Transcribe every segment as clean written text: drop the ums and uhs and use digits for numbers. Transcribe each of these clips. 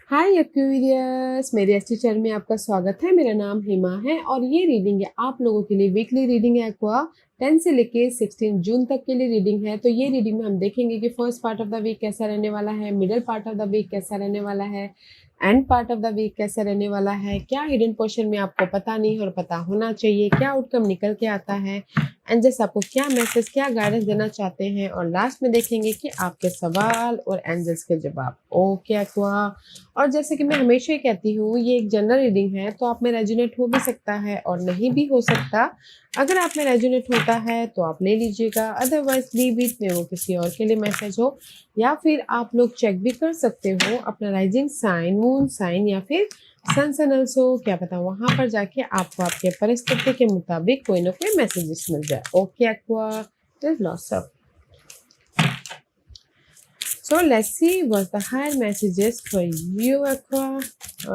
हाय Aquarius, मेरे Estee channel में आपका स्वागत है। मेरा नाम हिमा है और ये रीडिंग है आप लोगों के लिए। वीकली रीडिंग है एक्वा 10 से लेके 16 जून तक के लिए रीडिंग है। तो ये रीडिंग में हम देखेंगे कि first part of the week कैसा रहने वाला है, middle part of the week कैसा रहने वाला है, end part of the week कैसा रहने वाला है, क्या हिडन पोर्शन में आपको पता नहीं और पता होना चाहिए, क्या आउटकम निकल के आता है, एंजल्स आपको क्या मैसेज, क्या गाइडेंस देना चाहते हैं, और लास्ट में देखेंगे कि आपके सवाल और एंजल्स के जवाब। Okay aqua. और जैसे कि मैं हमेशा ही कहती हूँ, ये एक जनरल रीडिंग है, तो आप में रेजोनेट हो भी सकता है और नहीं भी हो सकता। अगर आप में रेजोनेट होता है तो आप ले लीजिएगा, अदरवाइज लीव इट, में वो किसी और के लिए मैसेज हो। या फिर आप लोग चेक भी कर सकते हो अपना राइजिंग साइन, मून साइन या फिर सन सन हो, क्या पता वहां पर जाके आपको आपके परिस्थिति के मुताबिक कोई ना कोई मैसेजेस मिल जाए। Okay aqua, there's lots of. So let's see what the higher messages for you, Aqua.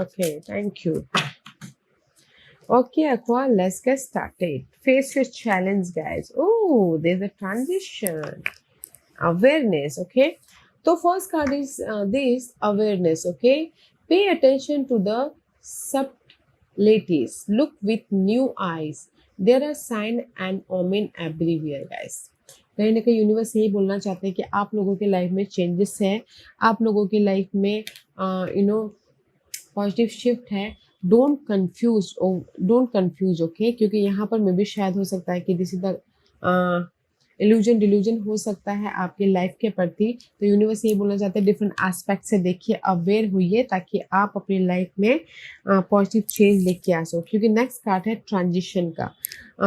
Okay, thank you. Okay, Aqua, let's get started. Face your challenge, guys. Oh, there's a transition. Awareness, okay? So first card is this awareness, okay? Pay attention to the subtleties. Look with new eyes. There are sign and omen everywhere, guys. कहीं ना कहीं universe यही बोलना चाहते हैं कि आप लोगों के लाइफ में चेंजेस हैं, आप लोगों की लाइफ में पॉजिटिव शिफ्ट है। डोंट कंफ्यूज ओके, क्योंकि यहाँ पर मे भी शायद हो सकता है कि this is the illusion delusion हो सकता है आपके लाइफ के प्रति। तो यूनिवर्स ये बोलना चाहते हैं डिफरेंट एस्पेक्ट से देखिए, अवेयर होइए, ताकि आप अपनी लाइफ में पॉजिटिव चेंज लेके आ सको। क्योंकि नेक्स्ट कार्ड है ट्रांजिशन का।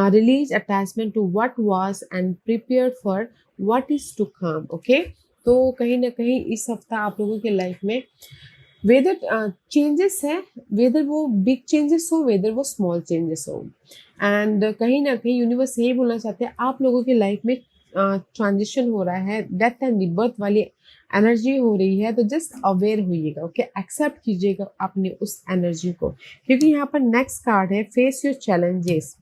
Release attachment to what was and prepare for what is to come. Okay, तो कहीं ना कहीं इस हफ्ता आप लोगों के लाइफ में वेदर चेंजेस है, वेदर वो बिग चेंजेस हो, वेदर वो स्मॉल चेंजेस हो। एंड कहीं ना कहीं यूनिवर्स यही बोलना चाहते हैं आप लोगों की लाइफ में ट्रांजिशन हो रहा है, डेथ एंड रिबर्थ वाली एनर्जी हो रही है। तो जस्ट अवेयर होइएगा, ओके, एक्सेप्ट कीजिएगा अपनी उस एनर्जी को। क्योंकि यहाँ पर नेक्स्ट कार्ड है फेस योर चैलेंजेस।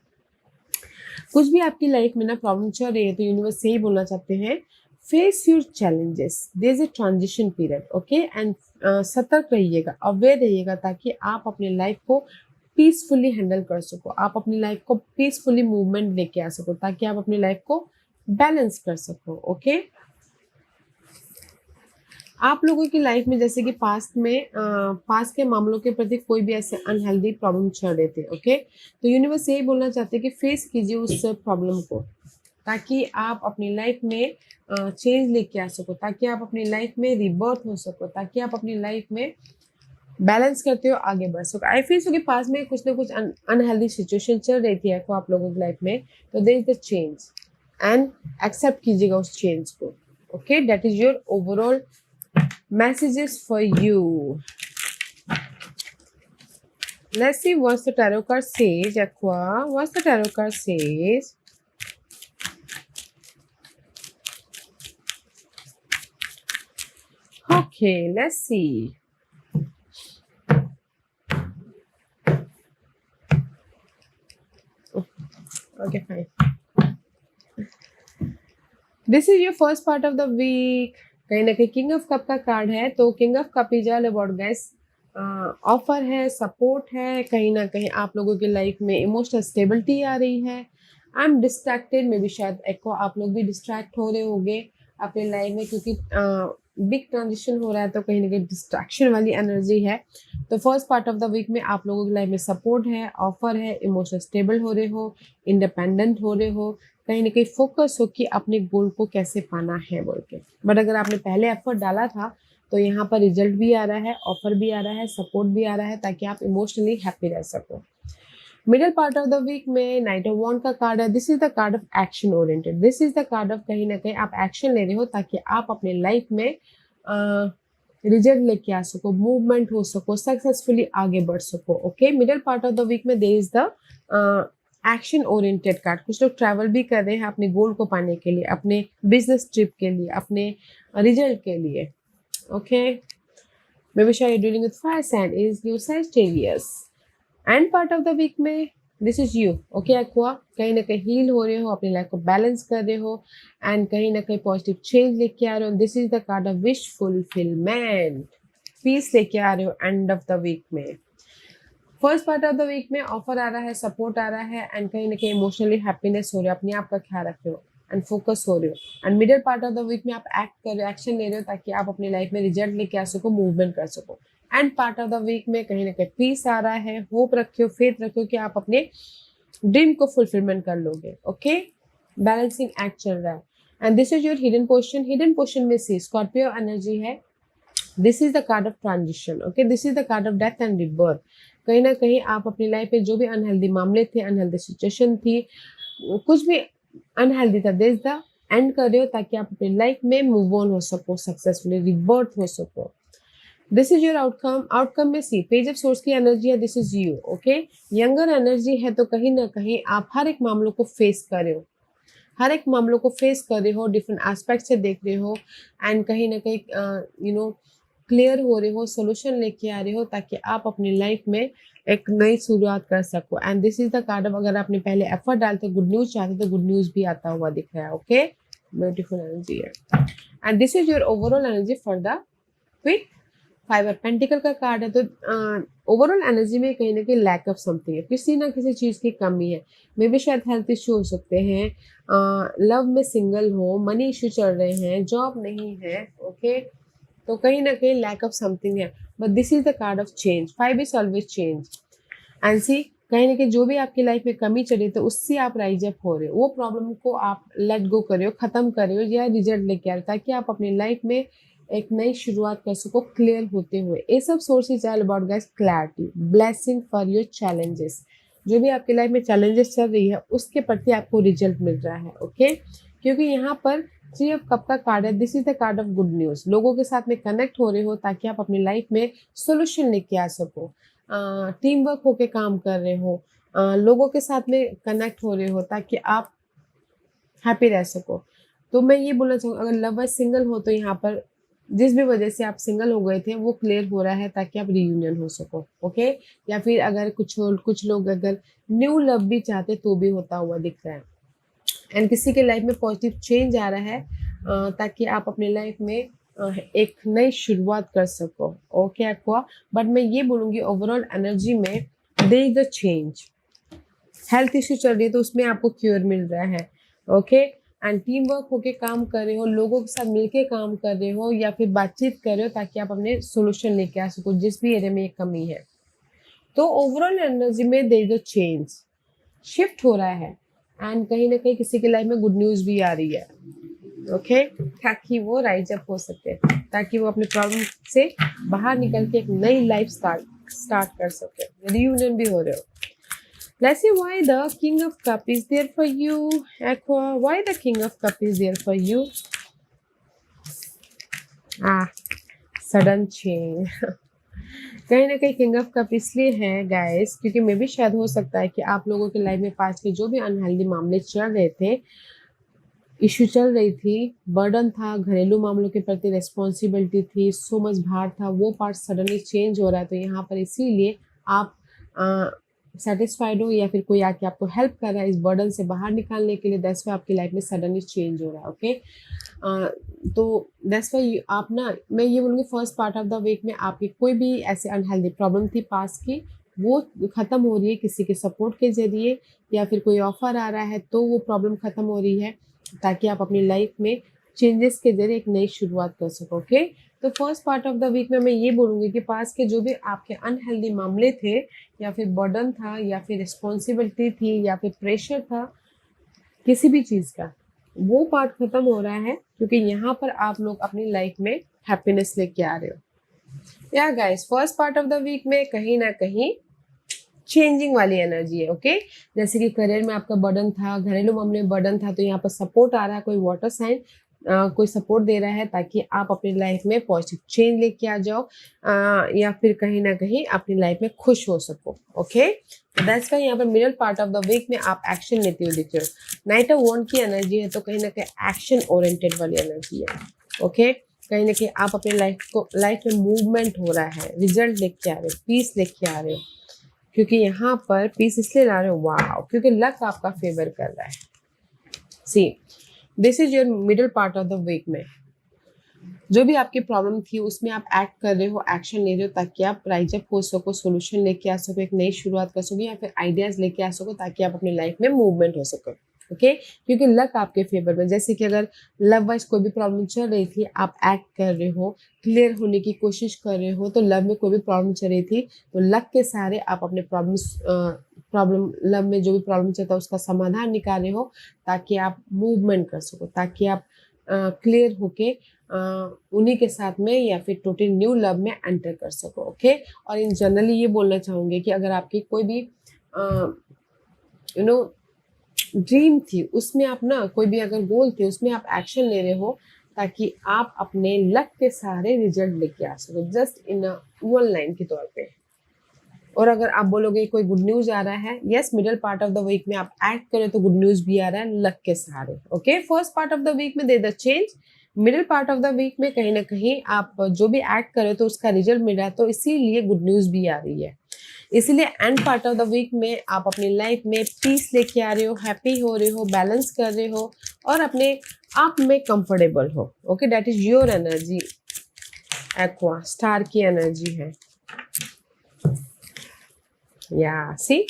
कुछ भी आपकी लाइफ में ना प्रॉब्लम चल रही है, तो यूनिवर्स यही बोलना चाहते हैं face your challenges, there is a transition period, okay. And सतर्क रहिएगा, अवेयर रहिएगा, ताकि आप अपनी लाइफ को पीसफुली हैंडल कर सको, आप अपनी लाइफ को पीसफुली मूवमेंट लेके आ सको, ताकि आप अपनी लाइफ को बैलेंस कर सको। ओके, आप लोगों की लाइफ में जैसे कि पास्ट के मामलों के प्रति कोई भी ऐसे अनहेल्दी प्रॉब्लम चल रहे थे, ओके, तो यूनिवर्स यही बोलना चाहते हैं कि फेस कीजिए उस प्रॉब्लम को, ताकि आप अपनी लाइफ में चेंज लेके आ सको, ताकि आप अपनी लाइफ में रिबर्थ हो सको, ताकि आप अपनी लाइफ में बैलेंस करते हो आगे बढ़ सको। आई फील सो कि पास में कुछ ना कुछ अनहेल्दी सिचुएशन चल रही थी आपको, आप लोगों की लाइफ में, तो there is the change and accept कीजिएगा उस चेंज को। Okay, that is your overall messages for you. Let's see what the tarot card says, Aqua. What the tarot card says? Okay, let's see. Okay, fine. This is your first part of the week. कहीं ना कहीं king of cup का card है, तो king of cup is all about gas offer है, support है। कहीं ना कहीं आप लोगों की लाइफ में इमोशनल स्टेबिलिटी आ रही है। I am distracted, may be शायद एको आप लोग भी डिस्ट्रैक्ट हो रहे होंगे अपने लाइफ में, क्योंकि बिग ट्रांजिशन हो रहा है, तो कहीं ना कहीं डिस्ट्रैक्शन वाली एनर्जी है। तो first part of the week में आप लोगों की लाइफ में सपोर्ट है, ऑफर है, इमोशनल स्टेबल हो रहे हो, इंडिपेंडेंट हो रहे हो, कहीं ना कहीं फोकस हो कि अपने गोल को कैसे पाना है बोल के। बट अगर आपने पहले एफर्ट डाला था, तो यहाँ पर रिजल्ट भी आ रहा है, ऑफर भी आ रहा है, सपोर्ट भी आ रहा है, ताकि आप इमोशनली हैप्पी रह सको। Middle part of the week में नाइट ऑफ वॉन्ड का कार्ड है। This is the card of action oriented, this is the card of कहीं ना कहीं आप एक्शन ले रहे हो, ताकि आप अपने लाइफ में रिजल्ट लेके आ सको, मूवमेंट हो सको, सक्सेसफुली आगे बढ़ सको। Okay, middle part of the week में there is the action oriented card. कुछ लोग ट्रैवल भी कर रहे हैं अपने गोल को पाने के लिए, अपने बिजनेस ट्रिप के लिए, अपने रिजल्ट के लिए। ओके, मे बी शायद dealing with fire sign is you Sagittarius. And part of the week में this is you, okay aqua, कहीं ना कहीं हील हो रहे हो, अपनी लाइफ को बैलेंस कर रहे हो, एंड कहीं ना कहीं पॉजिटिव चेंज लेके आ रहे हो। This is the card of wish fulfilment. Peace लेके आ रहे हो एंड ऑफ द वीक में। First part of the week में ऑफर आ रहा है, सपोर्ट आ रहा है एंड कहीं ना कहीं इमोशनली हैप्पीनेस हो रहे हो, अपने आप का ख्याल रख रहे हो एंड फोकस हो रहे हो। And middle part of the week में आप एक्ट कर रहे हो, एक्शन ले रहे हो ताकि आप अपनी लाइफ में रिजल्ट लेके आ सको, मूवमेंट कर सको। End part of the week में कहीं ना कहीं पीस आ रहा है, होप रखियो, फेथ रखियो कि आप अपने ड्रीम को फुलफिलमेंट कर लोगे। ओके, बैलेंसिंग एक्ट चल रहा है and this is your hidden portion. Hidden portion में सी स्कॉर्पियो एनर्जी है। This is the card of transition. Okay, this is the card of death and rebirth. कहीं ना कहीं आप अपनी लाइफ में जो भी अनहेल्दी मामले थे, अनहेल्दी सिचुएशन थी, कुछ भी अनहेल्दी था, दिस द एंड कर रहे हो ताकि आप अपनी लाइफ में मूव ऑन हो सको, सक्सेसफुली रिबर्थ हो सको। This is your outcome. Outcome में सी पेज ऑफ सोर्स की एनर्जी है, this is you. Okay, younger energy है तो कहीं ना कहीं आप हर एक मामलों को फेस कर रहे हो, हर एक मामलों को फेस कर रहे हो, डिफरेंट एस्पेक्ट से देख रहे हो एंड कहीं ना कहीं क्लियर हो रहे हो, सोल्यूशन लेके आ रहे हो ताकि आप अपनी लाइफ में एक नई शुरुआत कर सको। And this is the card of अगर आपने पहले एफर्ट डालते गुड न्यूज चाहते तो गुड न्यूज भी आता हुआ दिख रहा है। ओके, ब्यूटीफुल एनर्जी है and this is your overall energy for the week. Five of pentacle का कार्ड है तो ओवरऑल एनर्जी में कहीं ना कहीं लैक ऑफ समथिंग है, किसी ना किसी चीज की कमी है। मे बी शायद हेल्थ इश्यू हो सकते हैं, लव में सिंगल हो, मनी इश्यू चल रहे हैं, जॉब नहीं है। ओके, तो कहीं ना कहीं लैक ऑफ समथिंग है, but this is the card of change. Five is always change and see कहीं ना कहीं जो भी आपकी लाइफ में कमी चली तो उससे आप राइज अप हो रहे हो, वो प्रॉब्लम को आप लेट गो कर रहे हो, खत्म कर रहे हो या रिजल्ट लेके आ रहे हो ताकि आप अपनी लाइफ में एक नई शुरुआत कर सको क्लियर होते हुए। ये सब sources all about guys clarity, blessing for your challenges. जो भी आपकी लाइफ में चैलेंजेस चल रही है उसके प्रति आपको रिजल्ट मिल रहा है। ओके, क्योंकि यहाँ पर थ्री ऑफ कप का कार्ड है, this is the card of good news. लोगों के साथ में कनेक्ट हो रहे हो ताकि आप अपनी लाइफ में सोल्यूशन लेके आ सको, टीम वर्क होके काम कर रहे हो, लोगों के साथ में कनेक्ट हो रहे हो ताकि आप हैप्पी रह सको। तो मैं ये बोलना चाहूँगा अगर लवर सिंगल हो तो यहाँ पर जिस भी वजह से आप सिंगल हो गए थे वो क्लियर हो रहा है ताकि आप रियूनियन हो सको। ओके, या फिर अगर कुछ लोग अगर न्यू लव भी चाहते तो भी होता हुआ दिख रहा है एंड किसी के लाइफ में पॉजिटिव चेंज आ रहा है ताकि आप अपनी लाइफ में एक नई शुरुआत कर सको। ओके एक्वा, बट मैं ये बोलूँगी ओवरऑल एनर्जी में there is a change. Health issue चल रही है तो उसमें आपको क्योर मिल रहा है। ओके, एंड टीम वर्क होके काम कर रहे हो, लोगों के साथ मिलके काम कर रहे हो या फिर बातचीत कर रहे हो ताकि आप अपने सोल्यूशन लेके आ सको जिस भी एरिया में एक कमी है। तो ओवरऑल एनर्जी में there is a change, shift हो रहा है एंड कहीं ना कहीं किसी की लाइफ में गुड न्यूज भी आ रही है। ओके, ताकि वो राइज अप हो सके, ताकि वो अपने प्रॉब्लम से बाहर निकल के एक नई लाइफ स्टार्ट कर सके, रियूनियन भी हो रहे हो। Let's see why the King of Cup is there for you, Aqua. Why the King of Cup is there for you? Sudden change. कहीं ना कहीं किंग ऑफ कप इसलिए है गाइस क्योंकि मे भी शायद हो सकता है कि आप लोगों के लाइफ में पास्ट के जो भी अनहेल्दी मामले चल रहे थे, इश्यू चल रही थी, बर्डन था, घरेलू मामलों के प्रति रिस्पॉन्सिबिलिटी थी, सो मच भार था, वो पार्ट सडनली चेंज हो रहा है। तो यहाँ पर इसीलिए आप सेटिस्फाइड हो या फिर कोई आके आपको हेल्प कर रहा है इस बर्डन से बाहर निकालने के लिए, दैट्स वाई आपकी लाइफ में सडनली चेंज हो रहा है। ओके, तो दैट्स वाई आप ना, मैं ये बोलूँगी first part of the week में आपकी कोई भी ऐसे अनहेल्दी प्रॉब्लम थी पास्ट की, वो ख़त्म हो रही है किसी के सपोर्ट के ज़रिए या फिर कोई ऑफर आ रहा है तो वो प्रॉब्लम ख़त्म हो रही है ताकि आप अपनी लाइफ में चेंजेस के जरिए एक नई शुरुआत कर सको। ओके, तो first part of the week में मैं ये बोलूँगी कि पास के जो भी आपके अनहेल्दी मामले थे या फिर बर्डन था या फिर रिस्पॉन्सिबिलिटी थी या फिर प्रेशर था किसी भी चीज़ का, वो पार्ट खत्म हो रहा है क्योंकि यहाँ पर आप लोग अपनी लाइफ में हैप्पीनेस लेके आ रहे हो। या guys, first part of the week में कहीं ना कहीं चेंजिंग वाली एनर्जी है। ओके, जैसे कि करियर में आपका बर्डन था, घरेलू मामले में बर्डन था, तो यहाँ पर सपोर्ट आ रहा है, कोई वाटर साइन कोई सपोर्ट दे रहा है ताकि आप अपनी लाइफ में पॉजिटिव चेंज लेके आ जाओ या फिर कहीं ना कहीं अपनी लाइफ में खुश हो सको। ओके, दैट्स वाई यहाँ पर middle part of the week में आप एक्शन लेते हुए दिख रहे हो। नाइट ऑफ वॉन्ड की एनर्जी है तो कहीं ना कहीं एक्शन ओरिएंटेड वाली एनर्जी है। ओके, कहीं ना कहीं आप अपनी लाइफ में मूवमेंट हो रहा है, रिजल्ट लेके आ रहे हो, पीस लेके आ रहे हो, क्योंकि यहाँ पर पीस इसलिए ला रहे हो वाह क्योंकि लक आपका फेवर कर रहा है। See, this is your middle part of the week में जो भी आपकी प्रॉब्लम थी उसमें आप एक्ट कर रहे हो, एक्शन ले रहे हो ताकि आप राइज अप हो सको, सॉल्यूशन लेके आ सको, एक नई शुरुआत कर सको या फिर आइडियाज लेके आ सको ताकि आप अपनी लाइफ में मूवमेंट हो सको। ओके, क्योंकि लक आपके फेवर में, जैसे कि अगर लव वाइज कोई भी प्रॉब्लम चल रही थी, आप एक्ट कर रहे हो, क्लियर होने की कोशिश कर रहे हो, तो लव में कोई भी प्रॉब्लम चल रही थी तो लक के सहारे आप अपने प्रॉब्लम लव में जो भी प्रॉब्लम चलता है उसका समाधान निकाल रहे हो ताकि आप मूवमेंट कर सको, ताकि आप क्लियर होके उन्हीं के साथ में या फिर टोटल न्यू लव में एंटर कर सको। ओके, और इन जनरली ये बोलना चाहूँगी कि अगर आपकी कोई भी यू नो ड्रीम थी, उसमें आप ना कोई भी अगर गोल थे उसमें आप एक्शन ले रहे हो ताकि आप अपने लक के सहारे रिजल्ट लेके आ सको, जस्ट इन वन लाइन के तौर पे। और अगर आप बोलोगे कोई गुड न्यूज आ रहा है, yes, middle part of the week में आप एक्ट करें तो गुड न्यूज भी आ रहा है लक के सहारे। Okay, first part of the week में they the change, middle part of the week में कहीं ना कहीं आप जो भी एक्ट करें तो उसका रिजल्ट मिल रहा है, तो इसीलिए गुड न्यूज भी आ रही है। इसीलिए end part of the week में आप अपनी लाइफ में पीस लेके आ रहे हो, हैप्पी हो रहे हो, बैलेंस कर रहे हो और अपने आप में कंफर्टेबल हो। Okay, that is your energy. Aqua star की एनर्जी है। या सी,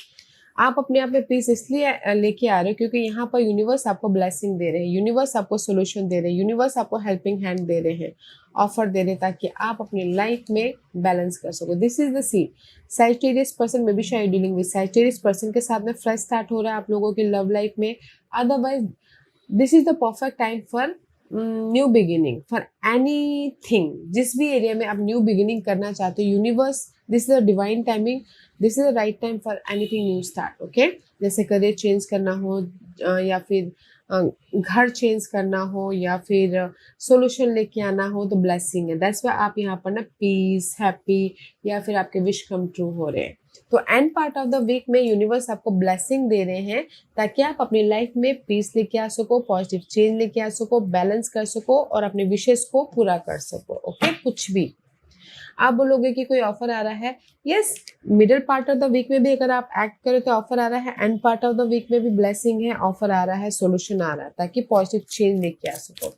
आप अपने आप में पीस इसलिए लेके आ रहे हो क्योंकि यहाँ पर यूनिवर्स आपको ब्लेसिंग दे रहे हैं, यूनिवर्स आपको सोल्यूशन दे रहे हैं, यूनिवर्स आपको हेल्पिंग हैंड दे रहे हैं, ऑफर दे रहे हैं ताकि आप अपनी लाइफ में बैलेंस कर सको। This is the see, Sagittarius person में भी शायद डीलिंग विद सैजिटेरियस पर्सन के साथ में फ्रेश स्टार्ट हो रहा है आप लोगों की लव लाइफ में। Otherwise this is the perfect time for new beginning, for anything. जिस भी एरिया में आप न्यू बिगिनिंग करना चाहते हो, universe, this is a divine timing, this is the right time for anything new start. Okay, जैसे career change करना हो या फिर घर चेंज करना हो या फिर सोल्यूशन लेके आना हो तो ब्लेसिंग है। दैट्स वाई आप यहाँ पर ना पीस, हैप्पी या फिर आपके विश कम ट्रू हो रहे हैं। तो end part of the week में यूनिवर्स आपको ब्लेसिंग दे रहे हैं ताकि आप अपनी लाइफ में पीस लेके आ सको, पॉजिटिव चेंज लेके आ सको, बैलेंस कर सको और अपने विशेष को पूरा कर सको। ओके, कुछ भी आप बोलोगे कि कोई ऑफर आ रहा है, yes, middle part of the week में भी अगर आप एक्ट करो तो ऑफर आ रहा है, end part of the week में भी ब्लेसिंग है, ऑफर आ रहा है, सोल्यूशन आ रहा है ताकि पॉजिटिव चेंज लेके आ सको।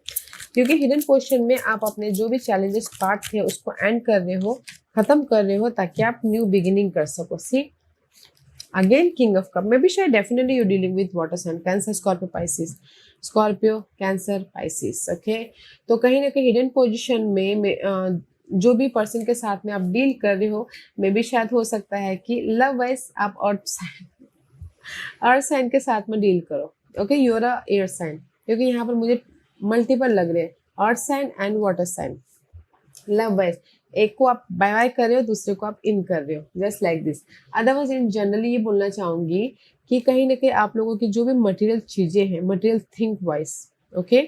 क्योंकि हिडन पोजीशन में आप अपने जो भी चैलेंजेस पार्ट थे उसको एंड कर रहे हो, खत्म कर रहे हो ताकि आप न्यू बिगिनिंग कर सको। See again king of cup में भी शायद definitely you dealing with water sign, Cancer, Scorpio, Pisces, Scorpio, Cancer, Pisces. Okay, तो कहीं ना कहीं हिडन पोजीशन में जो भी पर्सन के साथ में आप डील कर रहे हो, मे भी शायद हो सकता है कि लव वाइज आप अर्थ साइन के साथ में डील करो। Okay, you're a air sign, क्योंकि यहाँ पर मुझे मल्टीपल लग रहे हैं, earth sign and water sign. Love wise एक को आप बाय बाय कर रहे हो, दूसरे को आप इन कर रहे हो, just like this. Otherwise in generally ये बोलना चाहूंगी कि कहीं ना कहीं आप लोगों की जो भी मटेरियल चीजें हैं, material think wise, okay,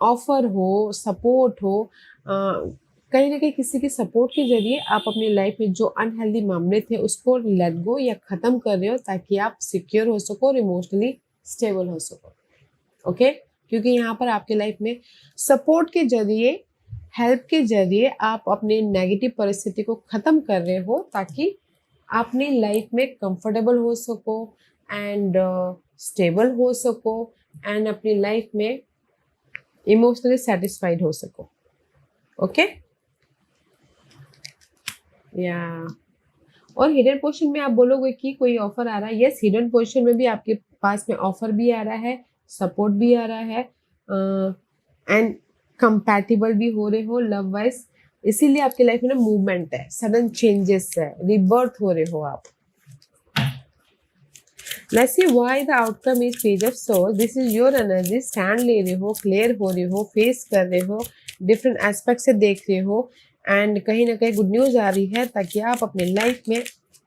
offer हो, सपोर्ट हो, कहीं ना कहीं किसी के सपोर्ट के जरिए आप अपनी लाइफ में जो अनहेल्दी मामले थे उसको लेट गो या खत्म कर रहे हो ताकि आप सिक्योर हो सको और इमोशनली स्टेबल हो सको। ओके, क्योंकि यहाँ पर आपके लाइफ में सपोर्ट के जरिए, हेल्प के जरिए आप अपने नेगेटिव परिस्थिति को खत्म कर रहे हो ताकि आप अपनी लाइफ में कंफर्टेबल हो सको एंड स्टेबल हो सको एंड अपनी लाइफ में इमोशनली सेटिस्फाइड हो सको। ओके, या और हिडन पोजीशन में आप बोलोगे कि कोई ऑफर आ रहा है, यस, हिडन पोजीशन में भी आपके पास में ऑफर भी आ रहा है, सपोर्ट भी आ रहा है एंड कंपैटिबल भी हो रहे हो लव वाइज। इसीलिए आपकी लाइफ में ना मूवमेंट है, सडन चेंजेस है, रिबर्थ हो रहे हो आप। Let's see why the outcome is page of swords. This is your energy, stand ले रहे हो, क्लियर हो रहे हो, फेस कर रहे हो, डिफरेंट एस्पेक्ट से देख रहे हो एंड कहीं ना कहीं गुड न्यूज आ रही है ताकि आप अपने लाइफ में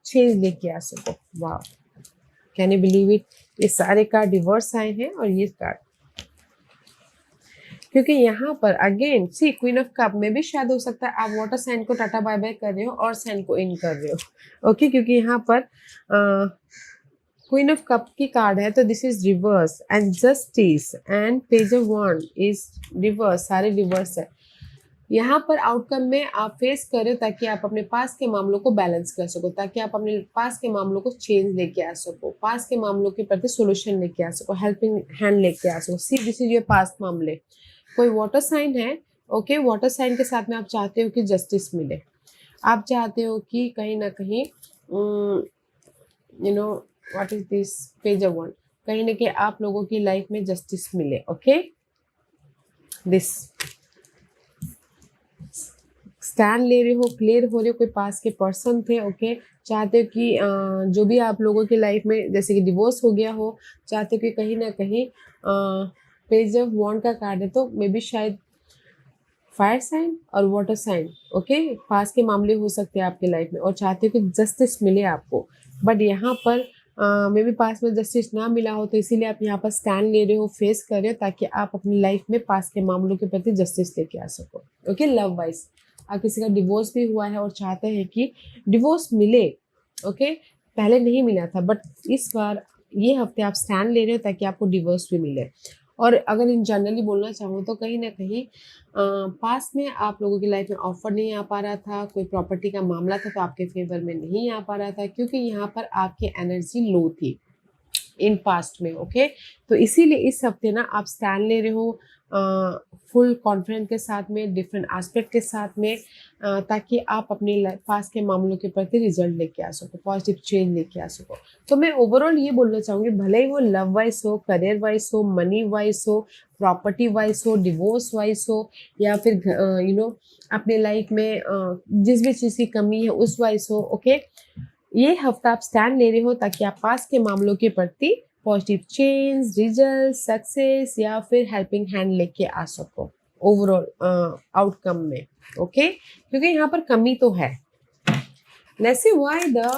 चेंज लेके आ सको। वाह, कैन यू बिलीव इट, ये सारे कार्ड रिवर्स आए हैं और ये कार्ड, क्योंकि यहाँ पर again see queen of cup में भी शायद हो सकता है आप वाटर साइन को टाटा बाय बाय कर रहे हो और साइन को इन कर रहे हो। ओके, क्योंकि यहाँ पर क्वीन ऑफ कप की कार्ड है तो this is reverse and justice and page of wand is reverse, सारे रिवर्स है। यहाँ पर आउटकम में आप फेस कर रहे हो ताकि आप अपने पास के मामलों को बैलेंस कर सको, ताकि आप अपने पास के मामलों को चेंज लेके आ सको, पास के मामलों के प्रति सोल्यूशन लेके आ सको, हेल्पिंग हैंड लेके आ सको। सी दिस इज योर पास्ट मामले, कोई वाटर साइन है, ओके, वाटर साइन के साथ में आप चाहते हो कि जस्टिस मिले, आप चाहते हो कि कहीं ना कहीं you know what is this page of one, कहीं ना कहीं आप लोगों की लाइफ में जस्टिस मिले, ओके। दिस स्टैंड ले रहे हो, क्लियर हो रहे हो, कोई पास के पर्सन थे, ओके, चाहते हो कि जो भी आप लोगों की लाइफ में जैसे कि डिवोर्स हो गया हो, चाहते हो कि कहीं ना कहीं पेज ऑफ वॉन्ड का कार्ड है तो मे बी शायद फायर साइन और वाटर साइन, ओके, पास के मामले हो सकते हैं आपकी लाइफ में और चाहते हो कि जस्टिस मिले आपको, बट यहाँ पर मे बी पास में जस्टिस ना मिला हो तो इसीलिए आप यहाँ पर स्टैंड ले रहे हो, फेस कर रहे हो ताकि आप अपनी लाइफ में पास के मामलों के प्रति जस्टिस लेके आ सको, ओके। लव वाइज आप किसी का डिवोर्स भी हुआ है और चाहते हैं कि डिवोर्स मिले, ओके, पहले नहीं मिला था बट इस बार ये हफ्ते आप स्टैंड ले रहे हो ताकि आपको डिवोर्स भी मिले। और अगर इन जनरली बोलना चाहूँ तो कहीं ना कहीं पास में आप लोगों की लाइफ में ऑफर नहीं आ पा रहा था, कोई प्रॉपर्टी का मामला था तो आपके फेवर में नहीं आ पा रहा था क्योंकि यहाँ पर आपकी एनर्जी लो थी इन पास्ट में, ओके। तो इसीलिए इस हफ्ते ना आप स्टैंड ले रहे हो फुल कॉन्फिडेंस के साथ में, डिफरेंट एस्पेक्ट के साथ में, ताकि आप अपने पास के मामलों के प्रति रिजल्ट लेके आ सको, पॉजिटिव चेंज लेके आ सको। तो मैं ओवरऑल ये बोलना चाहूँगी, भले ही वो लव वाइज हो, करियर वाइज हो, मनी वाइज हो, प्रॉपर्टी वाइज हो, डिवोर्स वाइज हो, या फिर अपने लाइफ में जिस भी चीज़ की कमी है उस वाइज हो, ओके। ये हफ्ता आप स्टैंड ले रहे हो ताकि आप पास के मामलों के प्रति पॉजिटिव चेंज, रिजल्ट, सक्सेस या फिर हेल्पिंग हैंड लेके आ सको ओवरऑल आउटकम में, ओके, क्योंकि यहाँ पर कमी तो है। Let's see why the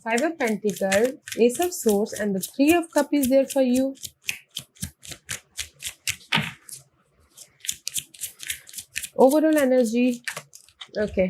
Five of Pentacles, Ace of Swords and the Three of Cups is there for you. Overall energy, okay,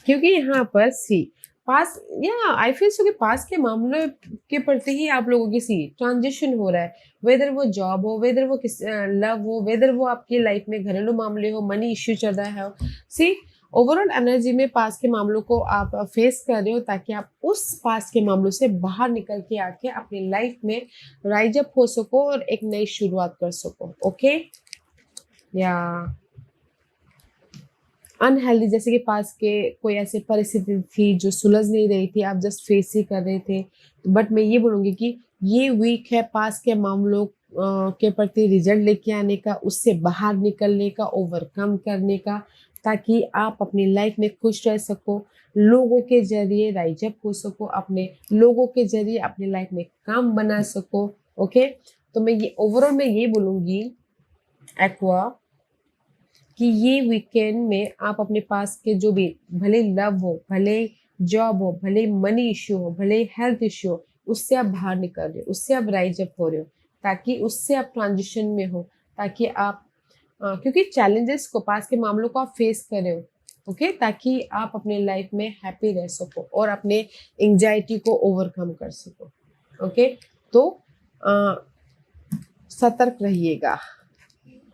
क्योंकि यहाँ पर सी पास या आई फील सो कि पास के मामलों के प्रति ही आप लोगों की सी ट्रांजिशन हो रहा है, वेदर वो जॉब हो, वेदर वो किस लव हो, वेदर वो आपकी लाइफ में घरेलू मामले हो, मनी इश्यू चल रहा है, सी ओवरऑल एनर्जी में पास के मामलों को आप फेस कर रहे हो ताकि आप उस पास के मामलों से बाहर निकल के आके अपनी लाइफ में राइज अप हो सको और एक नई शुरुआत कर सको, ओके। या अनहेल्दी जैसे कि पास के कोई ऐसी परिस्थिति थी जो सुलझ नहीं रही थी, आप जस्ट फेस ही कर रहे थे, बट मैं ये बोलूँगी कि ये वीक है पास के मामलों के प्रति रिजल्ट लेके आने का, उससे बाहर निकलने का, ओवरकम करने का, ताकि आप अपनी लाइफ में खुश रह सको, लोगों के जरिए राइज अप हो सको, अपने लोगों के जरिए अपनी लाइफ में काम बना सको, ओके। तो मैं ये ओवरऑल मैं ये बोलूँगी एक्वा कि ये वीकेंड में आप अपने पास के जो भी भले लव हो, भले जॉब हो, भले मनी इश्यू हो, भले हेल्थ इश्यू हो, उससे आप बाहर निकल रहे हो, उससे आप राइज अप हो रहे हो, ताकि उससे आप ट्रांजिशन में हो, ताकि आप क्योंकि चैलेंजेस को, पास के मामलों को आप फेस कर रहे हो, ओके, ताकि आप अपने लाइफ में हैप्पी रह सको और अपने एंजाइटी को ओवरकम कर सको, ओके। तो सतर्क रहिएगा,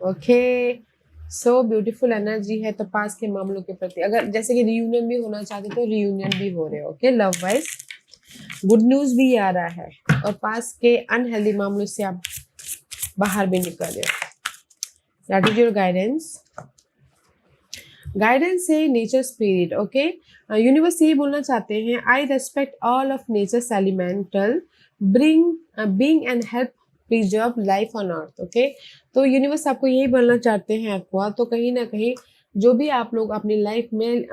ओके। सो ब्यूटीफुल एनर्जी है, तो पास के मामलों के प्रति अगर जैसे कि रियूनियन भी होना चाहते तो रियूनियन भी हो रहे हो, okay. Love wise good news भी आ रहा है और पास के अनहेल्दी मामलों से आप बाहर भी निकल रहे हो। That is your guidance. Guidance है नेचर स्पिरिट, ओके। यूनिवर्स यही बोलना चाहते हैं, I respect all of nature's elemental being and help preserve life on earth, okay. तो यूनिवर्स आपको यही बोलना चाहते हैं एक्वा, तो कहीं ना कहीं जो भी आप लोग अपनी लाइफ में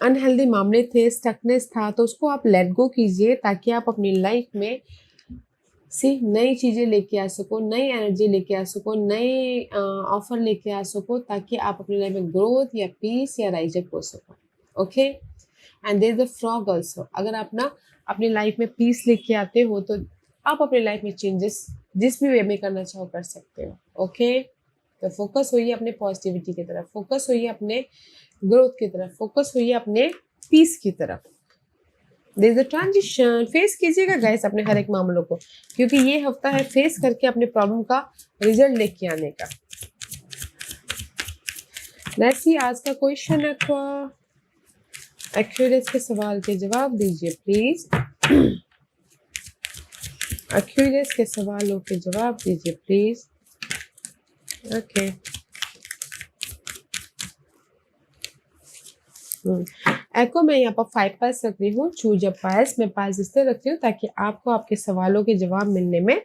अनहेल्दी मामले थे, स्टकनेस था, तो उसको आप लेट गो कीजिए ताकि आप अपनी लाइफ में नई चीज़ें लेके आ सको, नई एनर्जी लेके आ सको, नए ऑफर लेके आ सको, ताकि आप अपनी लाइफ में ग्रोथ या पीस या राइज अप हो सको, okay. And there is the frog also, अगर आप ना अपनी लाइफ में पीस लेके आते हो तो आप अपनी लाइफ में चेंजेस जिस भी वे में करना चाहो कर सकते हो, ओके। तो फोकस होइए अपने पॉजिटिविटी की तरफ, फोकस होइए अपने ग्रोथ की तरफ, फोकस होइए अपने पीस की तरफ। There is a transition, face कीजिएगा गाइस अपने हर एक मामलों को, क्योंकि ये हफ्ता है फेस करके अपने प्रॉब्लम का रिजल्ट लेके आने का। लेट्स सी आज का क्वेश्चन एक्यूरेस के सवाल के जवाब दीजिए प्लीज। एक्यूरेस के सवालों के जवाब दीजिए प्लीज। ओके। एक्वा मैं यहाँ पर 5 पास रख रही हूँ। चूज अ पास, मैं पास इसलिए रख रही हूँ ताकि आपको आपके सवालों के जवाब मिलने में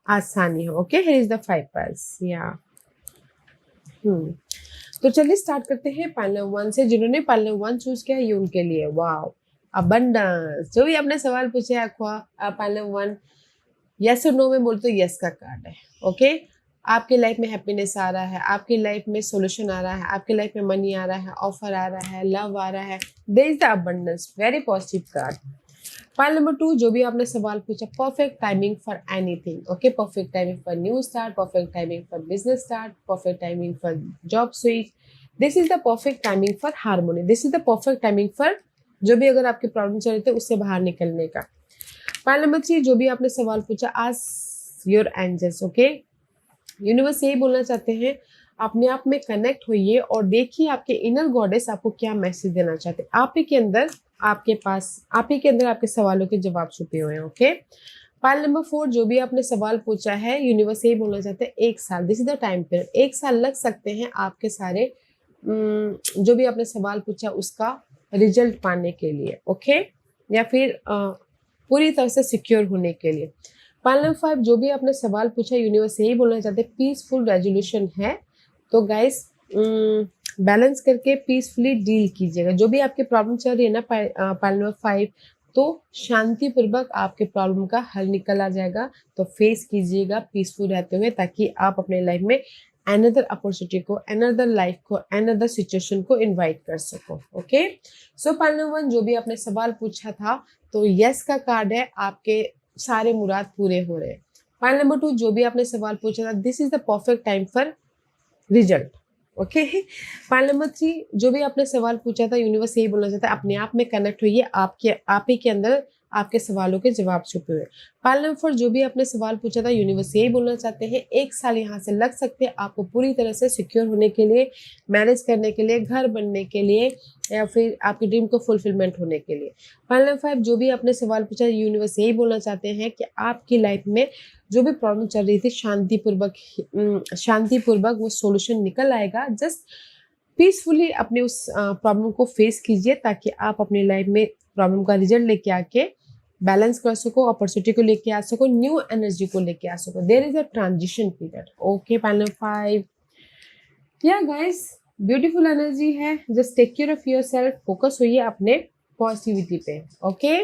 आसानी हो। ओके, हियर इज द 5 पास या। तो चलिए स्टार्ट करते हैं पाइल नंबर 1 से। जिन्होंने पाइल नंबर 1 चूज किया ये उनके लिए वाओ अबंडेंस। जो भी आपने सवाल पूछे एक्वा पाइल नंबर 1 यस और नो में बोल तो यस का कार्ड है। ओके, आपके लाइफ में हैप्पीनेस आ रहा है, आपकी लाइफ में सॉल्यूशन आ रहा है, आपकी लाइफ में मनी आ रहा है, ऑफर आ रहा है, लव आ रहा है। There is the abundance, very positive card. Pile number 2 जो भी आपने सवाल पूछा, perfect timing for anything. Okay, perfect timing for new start, perfect timing for business start, perfect timing for job switch. This is the perfect timing for harmony. This is the perfect timing for जो भी अगर आपके problem चल रहे थे उससे बाहर निकलने का। पाइल नंबर 3 जो भी आपने सवाल पूछा, ask your angels. Okay, universe यही बोलना चाहते हैं, अपने आप में कनेक्ट होइए और देखिए आपके इनर गॉडेस आपको क्या मैसेज देना चाहते हैं। आप ही के अंदर आपके पास, आप ही के अंदर आपके सवालों के जवाब छुपे हुए हैं। ओके, पाइल नंबर 4 जो भी आपने सवाल पूछा है, यूनिवर्स यही बोलना चाहते हैं 1 साल, this is the time period. 1 साल लग सकते हैं आपके सारे जो भी आपने सवाल पूछा उसका रिजल्ट पाने के लिए। ओके, या फिर पूरी तरह से सिक्योर होने के लिए। पाइल नंबर 5 जो भी आपने सवाल पूछा, यूनिवर्स यही बोलना चाहते हैं पीसफुल रेजोल्यूशन है। तो गाइस बैलेंस करके पीसफुली डील कीजिएगा। जो भी आपकी प्रॉब्लम चल रही है ना पाइल नंबर 5, तो शांतिपूर्वक आपके प्रॉब्लम का हल निकल आ जाएगा। तो फेस कीजिएगा पीसफुल रहते हुए, ताकि आप अपने लाइफ में अनदर अपॉर्चुनिटी को, अनदर लाइफ को, अनदर सिचुएशन को इनवाइट कर सको। ओके, सो पाइल नंबर 1 जो भी आपने सवाल पूछा था, तो यस का कार्ड है, आपके सारे मुराद पूरे हो रहे हैं। पाइल नंबर 2 जो भी आपने सवाल पूछा था, this is the perfect time for result. Okay, pile number 3 जो भी आपने सवाल पूछा था, यूनिवर्स यही बोलना चाहता है अपने आप में कनेक्ट होइए, आपके आप ही के अंदर आपके सवालों के जवाब छुपे हुए। पाइल नंबर 4 जो भी आपने सवाल पूछा था, यूनिवर्स यही बोलना चाहते हैं 1 साल यहाँ से लग सकते हैं आपको पूरी तरह से सिक्योर होने के लिए, मैनेज करने के लिए, घर बनने के लिए, या फिर आपकी ड्रीम को फुलफिलमेंट होने के लिए। पाइल नंबर 5 जो भी आपने सवाल पूछा, यूनिवर्स यही बोलना चाहते हैं कि आपकी लाइफ में जो भी प्रॉब्लम चल रही थी शांतिपूर्वक वो सॉल्यूशन निकल आएगा। जस्ट पीसफुली अपने उस प्रॉब्लम को फेस कीजिए, ताकि आप अपनी लाइफ में प्रॉब्लम का रिजल्ट लेके आके बैलेंस कर सको, अपॉर्चुनिटी को लेके आ सको, न्यू एनर्जी को लेके आ सको। There is a transition period. Okay, pile number 5 या गाइस ब्यूटीफुल एनर्जी है। Just take care of yourself, focus होइए अपने पॉजिटिविटी पे। Okay,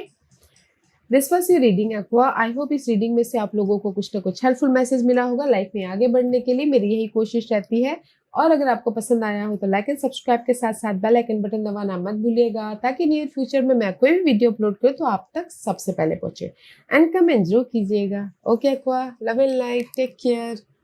this was your reading aqua. I hope इस रीडिंग में से आप लोगों को कुछ ना कुछ हेल्पफुल मैसेज मिला होगा लाइफ में आगे बढ़ने के लिए। मेरी यही कोशिश रहती है। और अगर आपको पसंद आया हो तो लाइक एंड सब्सक्राइब के साथ साथ बेल आइकन बटन दबाना मत भूलिएगा, ताकि नियर फ्यूचर में मैं कोई भी वीडियो अपलोड करूँ तो आप तक सबसे पहले पहुंचे। एंड कमेंट जरूर कीजिएगा। Okay aqua, love and life, take care.